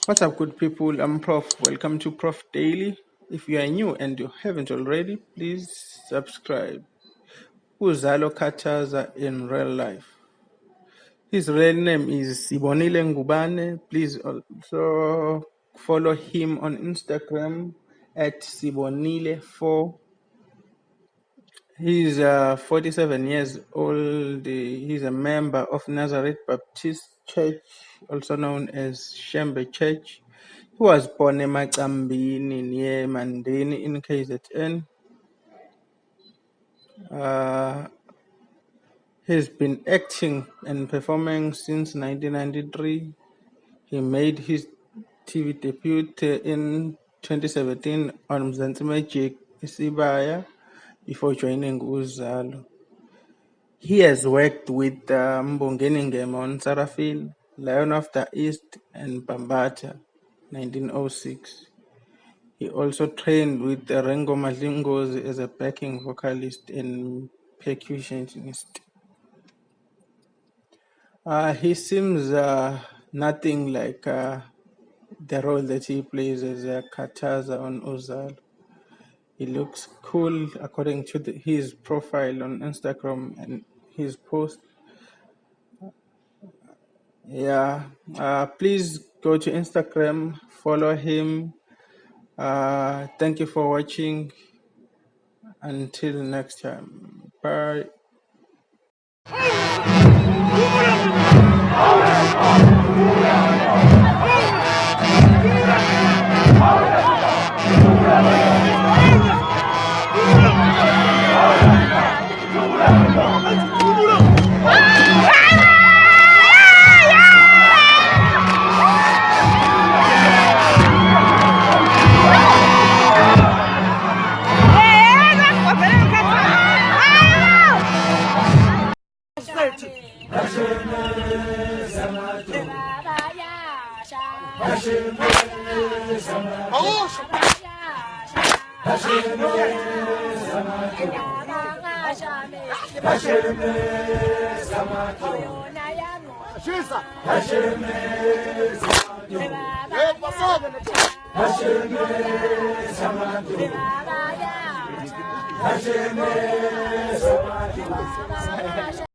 What's up, good people? I'm Prof. Welcome to Prof Daily. If you are new and you haven't already, please subscribe. Uzalo Khathaza in real life. His real name is Sibonile Ngubane. Please also follow him on Instagram at Sibonile4. He's 47 years old. He's a member of Nazareth Baptist Church, also known as Shembe Church. He was born in Macambini near Mandeni in KZN. He's been acting and performing since 1993. He made his TV debut in 2017 on Mzansi Magic Isibaya before joining Uzalo. He has worked with Mbongeni Ngema on Sarafil, Lion of the East, and Bambata, 1906. He also trained with Rengo Madlingozi as a backing vocalist and percussionist. He seems nothing like the role that he plays as a Khathaza on Uzalo. He looks cool according to his profile on Instagram and his post. Yeah, please go to Instagram, follow him. Thank you for watching. Until next time, bye.